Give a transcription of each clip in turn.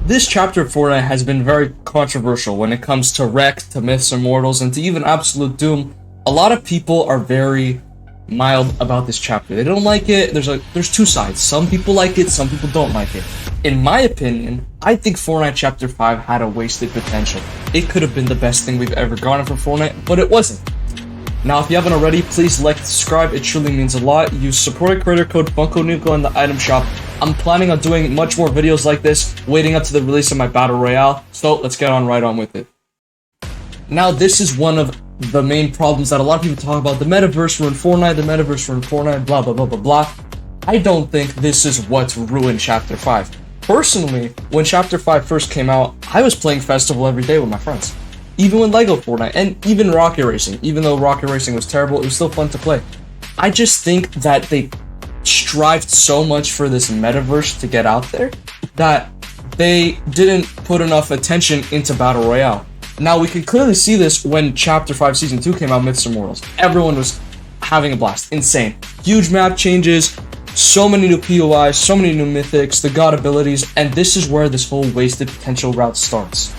This chapter of Fortnite has been very controversial when it comes to Wreck, to Myths Immortals, and to even Absolute Doom. A lot of people are very mild about this chapter. They don't like it. There's two sides. Some people like it, some people don't like it. In my opinion, I think Fortnite Chapter 5 had a wasted potential. It could have been the best thing we've ever gotten from Fortnite, but it wasn't. Now, if you haven't already, please like and subscribe. It truly means a lot. Use supported creator code FunkoNuko in the item shop. I'm planning on doing much more videos like this, waiting up to the release of my Battle Royale, so let's get right on with it. Now, this is one of the main problems that a lot of people talk about. The Metaverse ruined Fortnite, the Metaverse ruined Fortnite, blah, blah, blah, blah, blah. I don't think this is what's ruined Chapter 5. Personally, when Chapter 5 first came out, I was playing Festival every day with my friends. Even with LEGO Fortnite, and even Rocket Racing. Even though Rocket Racing was terrible, it was still fun to play. I just think that they strived so much for this Metaverse to get out there that they didn't put enough attention into Battle Royale. Now, we can clearly see this when Chapter 5 Season 2 came out, Myths Immortals. Everyone was having a blast. Insane. Huge map changes, so many new POIs, so many new mythics, the god abilities, and this is where this whole wasted potential route starts.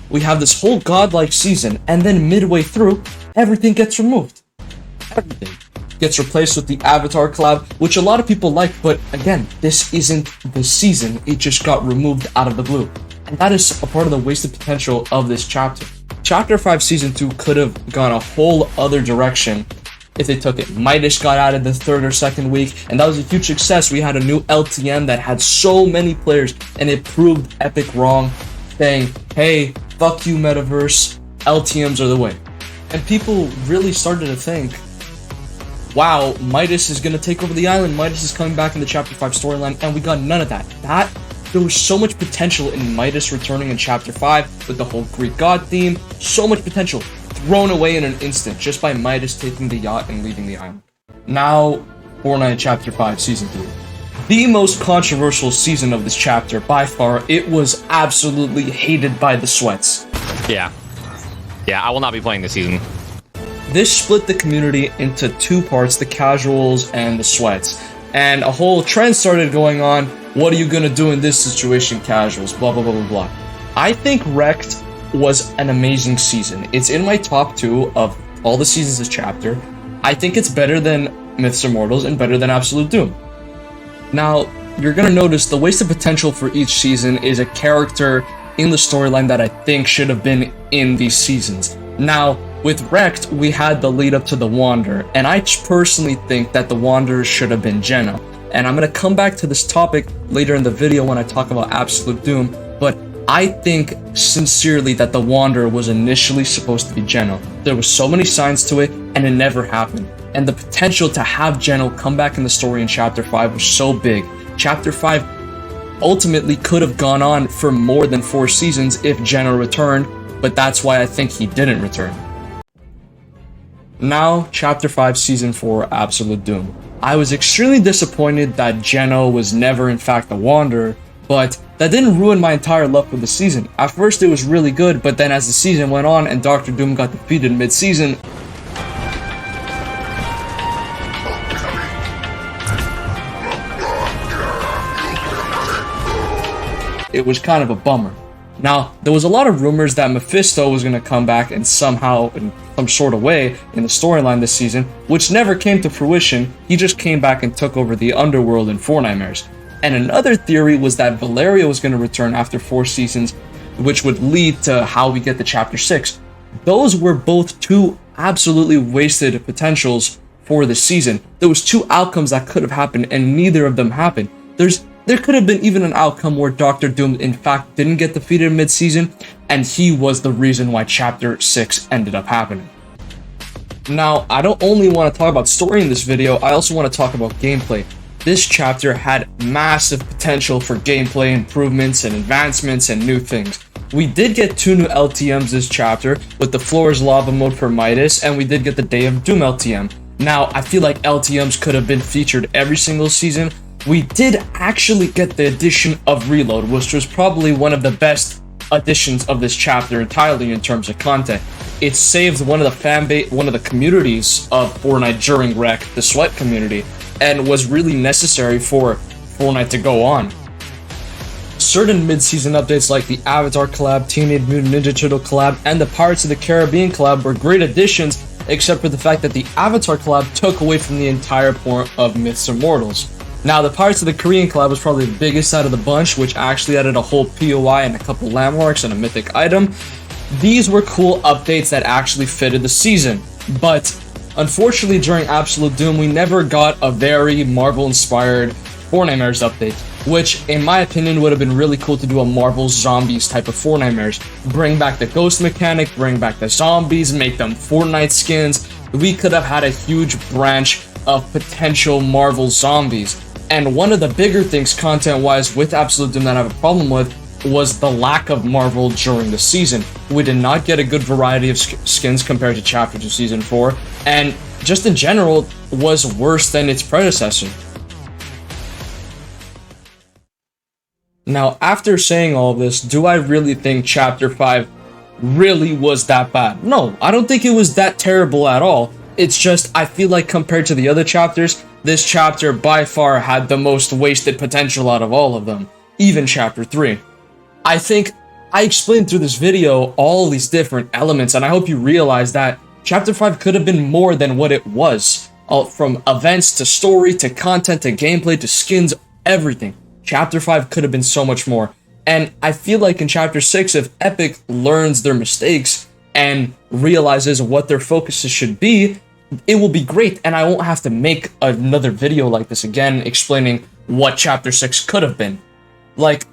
We have this whole godlike season, and then midway through, everything gets removed. Everything gets replaced with the Avatar collab, which a lot of people like, but again, this isn't the season, it just got removed out of the blue. And that is a part of the wasted potential of this chapter. Chapter 5 Season 2 could have gone a whole other direction if they took it. Midas got added the third or second week, and that was a huge success. We had a new LTM that had so many players, and it proved Epic wrong, saying, hey, fuck you, Metaverse, LTMs are the way. And people really started to think, wow, Midas is going to take over the island, Midas is coming back in the Chapter 5 storyline, and we got none of that. There was so much potential in Midas returning in Chapter 5 with the whole Greek god theme, so much potential thrown away in an instant just by Midas taking the yacht and leaving the island. Now, Fortnite Chapter 5 Season 3. The most controversial season of this chapter, by far. It was absolutely hated by the sweats. Yeah, I will not be playing this season. This split the community into two parts, the casuals and the sweats. And a whole trend started going on. What are you gonna do in this situation, casuals? Blah, blah, blah, blah, blah. I think Wrecked was an amazing season. It's in my top 2 of all the seasons of this chapter. I think it's better than Myths Immortals and better than Absolute Doom. Now, you're gonna notice the wasted potential for each season is a character in the storyline that I think should have been in these seasons. Now, with Wrecked, we had the lead up to the Wanderer, and I personally think that the Wanderer should have been Jenna. And I'm gonna come back to this topic later in the video when I talk about Absolute Doom, but I think sincerely that the Wanderer was initially supposed to be Jenna. There were so many signs to it, and it never happened. And the potential to have Jenna come back in the story in Chapter 5 was so big. Chapter 5 ultimately could have gone on for more than 4 seasons if Jenna returned, but that's why I think he didn't return. Now, Chapter 5 Season 4 Absolute Doom. I was extremely disappointed that Jenna was never in fact the Wanderer, but that didn't ruin my entire love for the season. At first it was really good, but then as the season went on and Dr. Doom got defeated mid-season, it was kind of a bummer. Now, there was a lot of rumors that Mephisto was going to come back and somehow, in some sort of way, in the storyline this season, which never came to fruition. He just came back and took over the underworld in Fortnitemares. And another theory was that Valeria was going to return after 4 seasons, which would lead to how we get to Chapter 6. Those were both two absolutely wasted potentials for the season. There was 2 outcomes that could have happened, and neither of them happened. There could have been even an outcome where Dr. Doom in fact didn't get defeated mid-season, and he was the reason why Chapter 6 ended up happening. Now, I don't only want to talk about story in this video, I also want to talk about gameplay. This chapter had massive potential for gameplay improvements and advancements and new things. We did get 2 new LTMs this chapter, with the Floor is Lava mode for Midas, and we did get the Day of Doom LTM. Now, I feel like LTMs could have been featured every single season. We did actually get the addition of Reload, which was probably one of the best additions of this chapter entirely in terms of content. It saved one of the communities of Fortnite during Wreck, the Sweat community, and was really necessary for Fortnite to go on. certain mid-season updates like the Avatar collab, Teenage Mutant Ninja Turtle collab, and the Pirates of the Caribbean collab were great additions, except for the fact that the Avatar collab took away from the entire point of Myths Immortals. Now, the Pirates of the Caribbean collab was probably the biggest out of the bunch, which actually added a whole POI and a couple landmarks and a mythic item. These were cool updates that actually fitted the season, but unfortunately during Absolute Doom, we never got a very Marvel-inspired Fortnite update, which, in my opinion, would have been really cool to do a Marvel Zombies type of Fortnite. Bring back the ghost mechanic, bring back the zombies, make them Fortnite skins. We could have had a huge branch of potential Marvel zombies. And one of the bigger things content-wise with Absolute Doom that I have a problem with was the lack of Marvel during the season. We did not get a good variety of skins compared to Chapter 2 Season 4, and just in general was worse than its predecessor. Now, after saying all of this, do I really think Chapter 5 really was that bad? No, I don't think it was that terrible at all. It's just, I feel like compared to the other chapters, this chapter by far had the most wasted potential out of all of them, even Chapter 3. I think I explained through this video all these different elements, and I hope you realize that Chapter 5 could have been more than what it was. From events to story to content to gameplay to skins, everything. Chapter 5 could have been so much more. And I feel like in Chapter 6, if Epic learns their mistakes and realizes what their focuses should be, it will be great, and I won't have to make another video like this again explaining what Chapter 6 could have been. Like,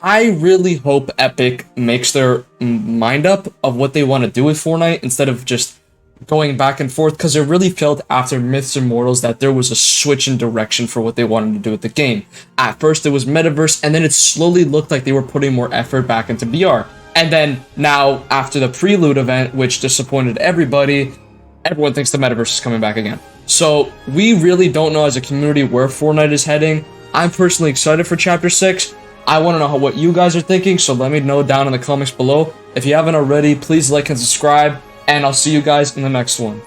I really hope Epic makes their mind up of what they want to do with Fortnite instead of just going back and forth, because it really felt after Myths Immortals that there was a switch in direction for what they wanted to do with the game. At first it was Metaverse, and then it slowly looked like they were putting more effort back into VR. And then now, after the Prelude event, which disappointed everybody, everyone thinks the Metaverse is coming back again. So we really don't know as a community where Fortnite is heading. I'm personally excited for Chapter 6. I want to know what you guys are thinking, so let me know down in the comments below. If you haven't already, please like and subscribe, and I'll see you guys in the next one.